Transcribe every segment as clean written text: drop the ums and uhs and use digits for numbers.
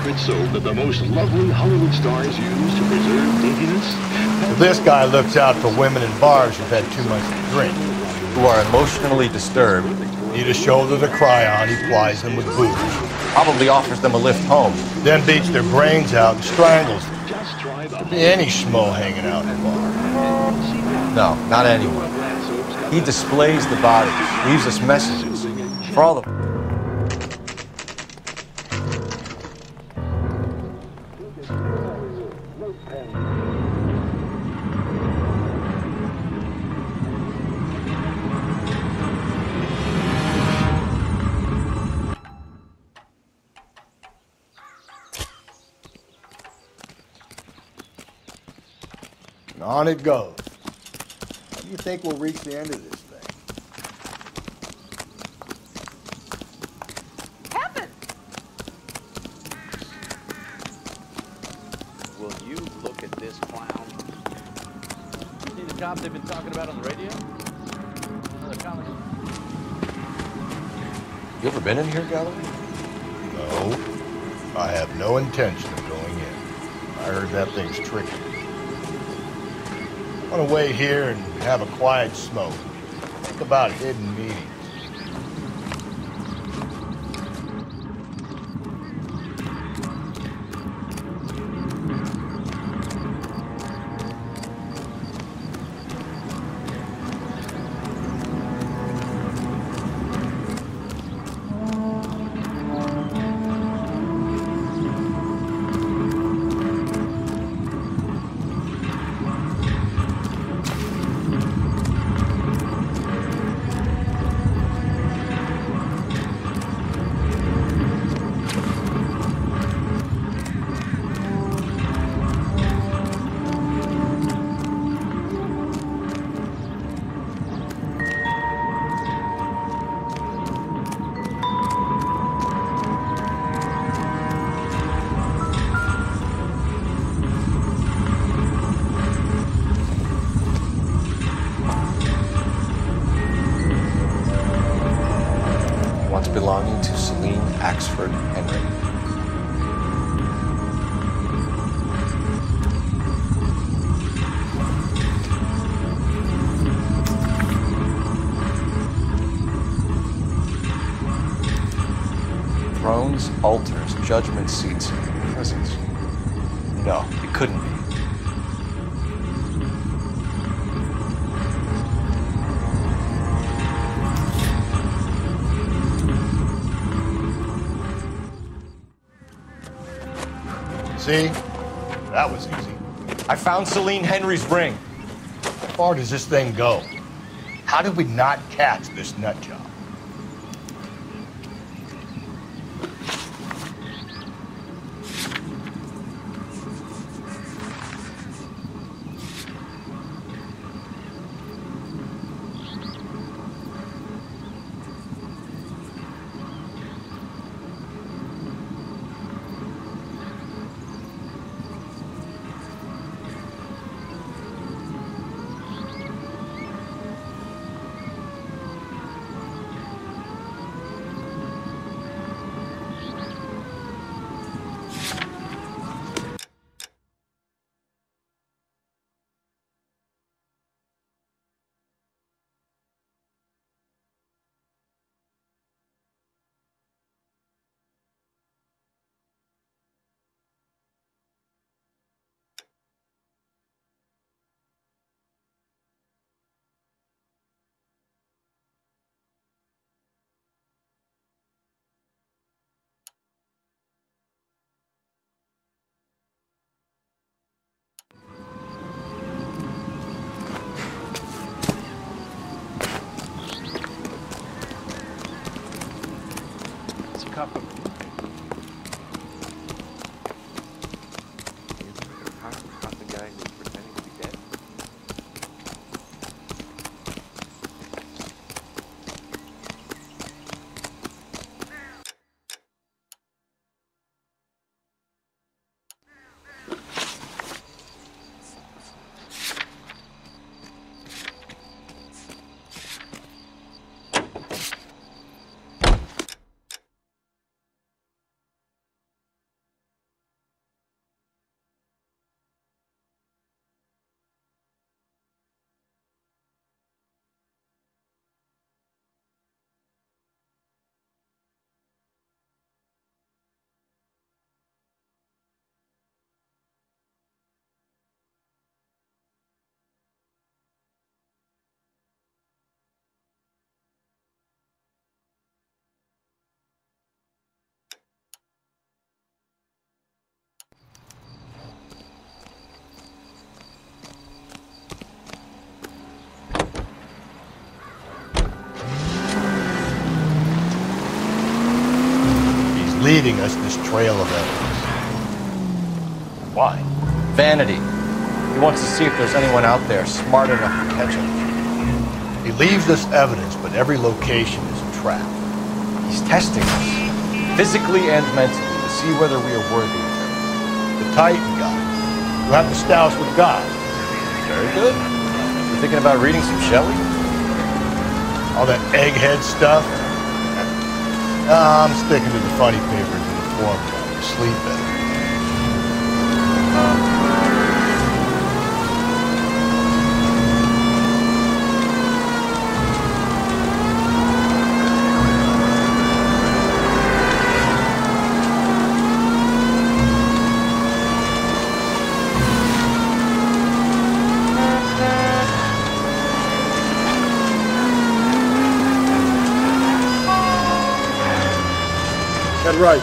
secret soap that the most lovely Hollywood stars use to preserve daintiness? Well, this guy looks out for women in bars who've had too much to drink, who are emotionally disturbed. need a shoulder to cry on, he plies them with booze. Probably offers them a lift home. Then beats their brains out and strangles them. Could be any schmo hanging out in the bar. No, not anyone. He displays the bodies, leaves us messages. For all the... And on it goes. How do you think we'll reach the end of this thing? Heaven! Will you look at this clown? See the job they've been talking about on the radio? Another comedy. You ever been in here, Gallery? No. I have no intention of going in. I heard that thing's tricky. I want to wait here and have a quiet smoke. Think about hidden meetings. Belonging to Celine Axford Henry. Thrones, altars, judgment seats, prisons. No, it couldn't be. See? That was easy. I found Celine Henry's ring. How far does this thing go? How did we not catch this nut job? leading us this trail of evidence? Why? Vanity. He wants to see if there's anyone out there smart enough to catch him. He leaves us evidence, but every location is a trap. He's testing us, physically and mentally, to see whether we are worthy of him. The Titan guy. You have to style us with God. Very good. You thinking about reading some Shelley? All that egghead stuff. I'm sticking to the funny papers and the forum. Sleep better. Right.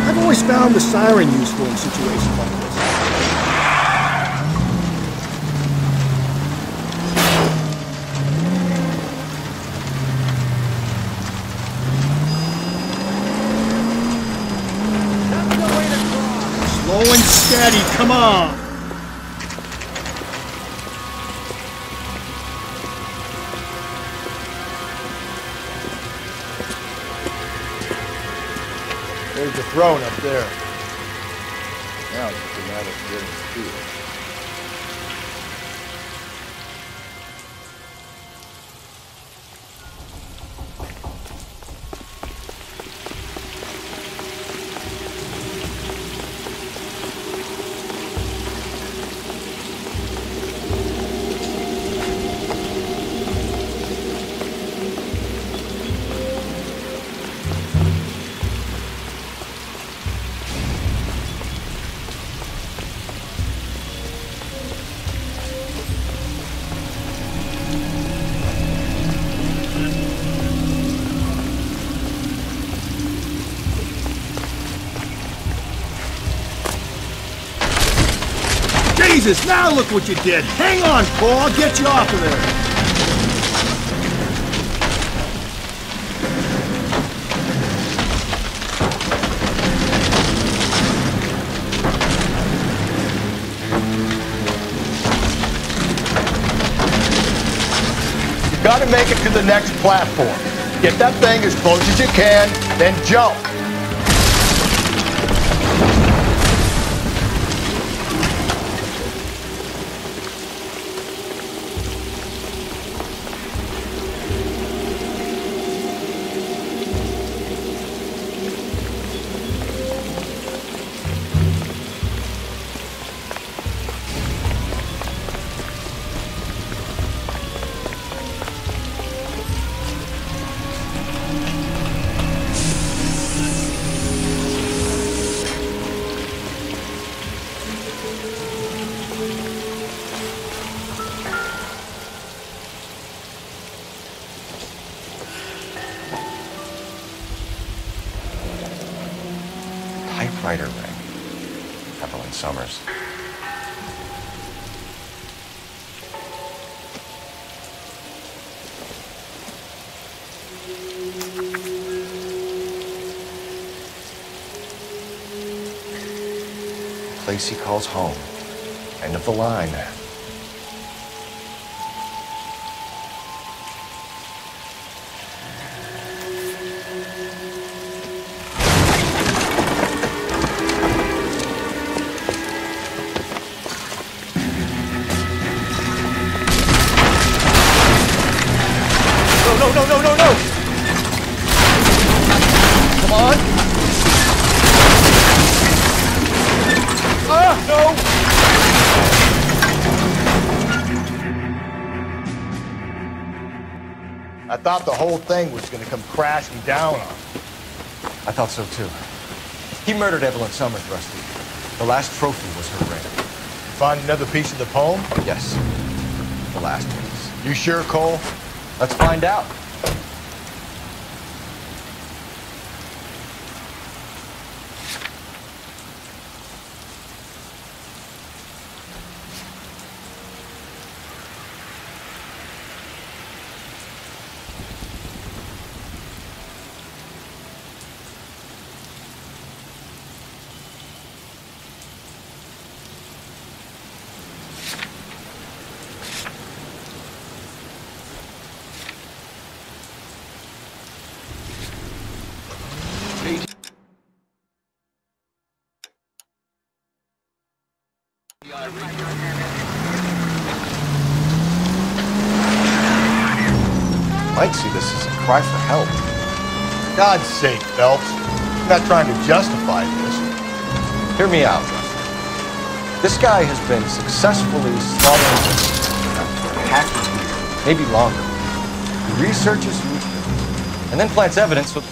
I've always found the siren useful in situations like this. Steady, come on! There's the throne up there. Now it's just a matter of getting to it. Jesus, now look what you did! Hang on, Cole, I'll get you off of there! You gotta make it to the next platform. Get that thing as close as you can, then jump. Typewriter ring. Evelyn Summers. Place he calls home. End of the line. No! Come on! No! I thought the whole thing was gonna come crashing down on him. I thought so too. He murdered Evelyn Summers, Rusty. The last trophy was her ring. Find another piece of the poem? Yes. The last piece. You sure, Cole? Let's find out. Might see this as a cry for help. For God's sake, Phelps. I'm not trying to justify this. Hear me out. This guy has been successfully slaughtering for half a year, maybe longer. He researches you and then plants evidence with...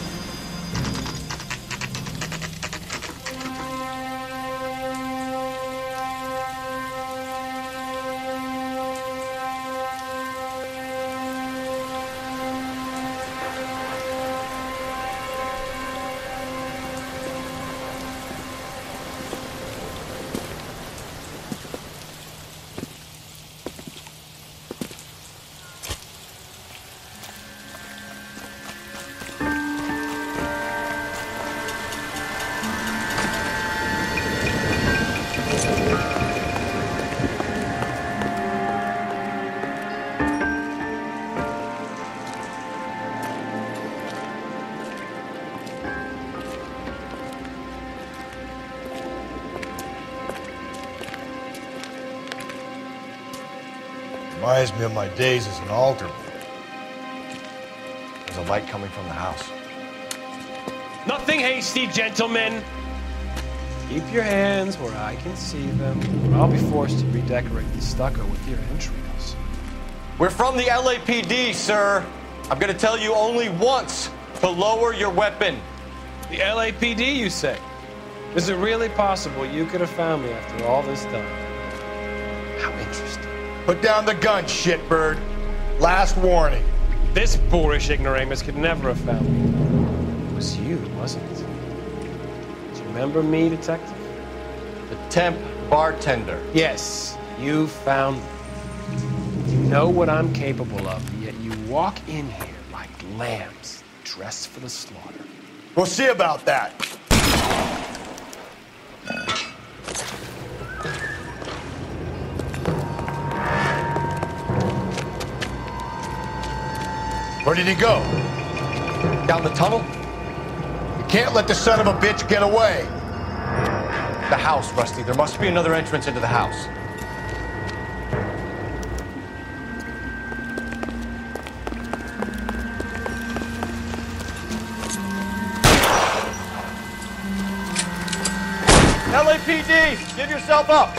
Reminds me of my days as an altar boy. There's a light coming from the house. Nothing hasty, gentlemen. Keep your hands where I can see them, or I'll be forced to redecorate the stucco with your entrails. We're from the LAPD, sir. I'm gonna tell you only once to lower your weapon. The LAPD, you say? Is it really possible you could have found me after all this time? How interesting. Put down the gun, shitbird. Last warning. This boorish ignoramus could never have found me. It was you, wasn't it? Do you remember me, Detective? The temp bartender. Yes, you found me. You know what I'm capable of, yet you walk in here like lambs dressed for the slaughter. We'll see about that. Where did he go? Down the tunnel? You can't let the son of a bitch get away. The house, Rusty. There must be another entrance into the house. LAPD, give yourself up.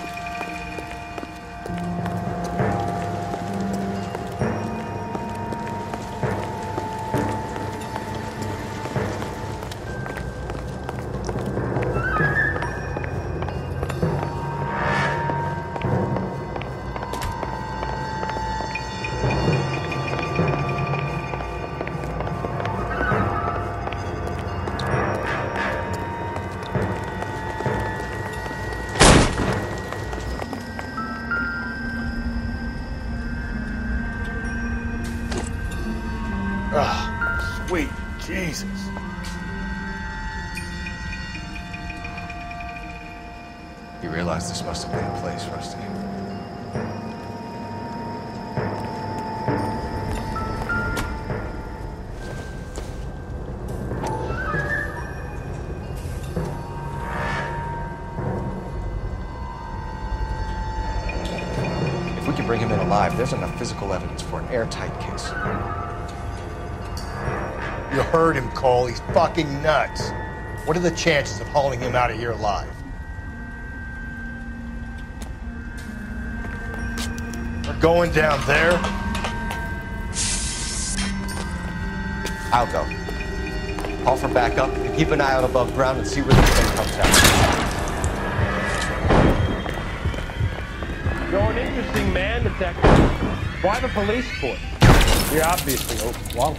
Ah, sweet Jesus. You realize this must have been a place, Rusty. If we can bring him in alive, there's enough physical evidence for an airtight case. You heard him, Cole. He's fucking nuts. What are the chances of hauling him out of here alive? We're going down there. I'll go. Call for backup and keep an eye out above ground and see where this thing comes out. You're an interesting man, Detective. Why the police force? You're obviously overwhelmed.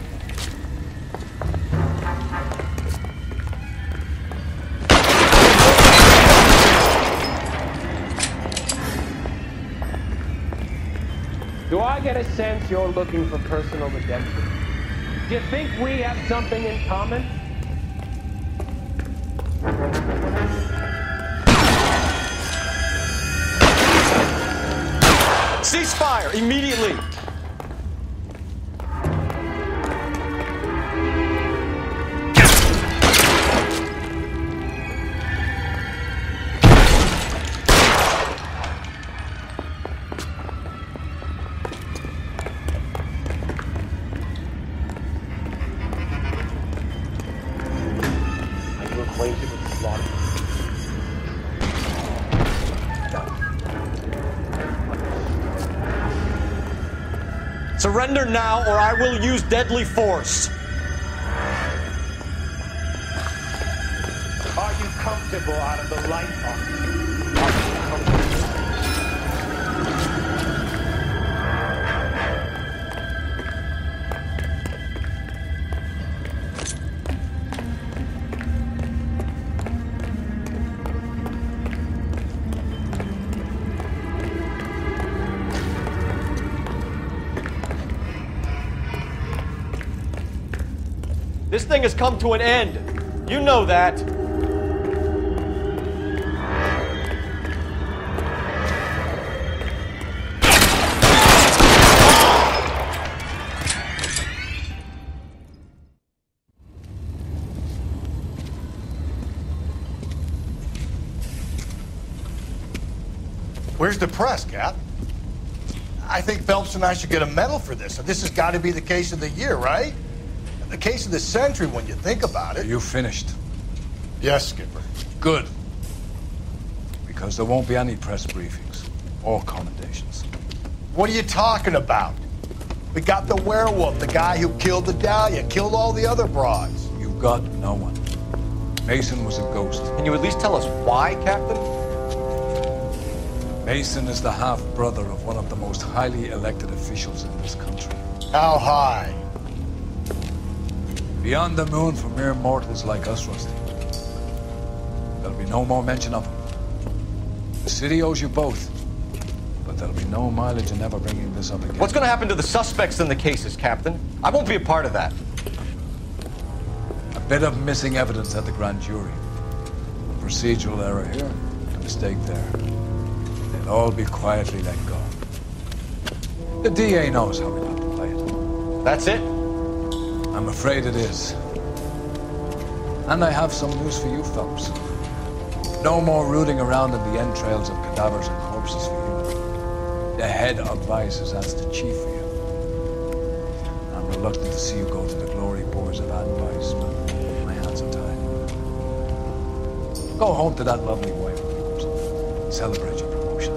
Do I get a sense you're looking for personal redemption? Do you think we have something in common? Cease fire immediately! Acquainted with slaughter. Surrender now, or I will use deadly force. Are you comfortable out of the light, officer? Are you comfortable? This thing has come to an end. You know that. Where's the press, Cap? I think Phelps and I should get a medal for this. This has got to be the case of the year, right? The case of the century when you think about it. You finished? Yes, Skipper. Good. Because there won't be any press briefings or commendations. What are you talking about? We got the werewolf, the guy who killed the Dahlia, killed all the other broads. You got no one. Mason was a ghost. Can you at least tell us why, Captain? Mason is the half-brother of one of the most highly elected officials in this country. How high? Beyond the moon for mere mortals like us, Rusty. There'll be no more mention of him. The city owes you both, but there'll be no mileage in ever bringing this up again. What's going to happen to the suspects in the cases, Captain? I won't be a part of that. A bit of missing evidence at the grand jury. A procedural error here, a mistake there. They'll all be quietly let go. The DA knows how we have to play it. That's it? I'm afraid it is. And I have some news for you, Phelps. No more rooting around in the entrails of cadavers and corpses for you. The head advises as the chief for you. I'm reluctant to see you go to the glory boys of advice, but my hands are tied. Go home to that lovely wife of yours. Celebrate your promotion.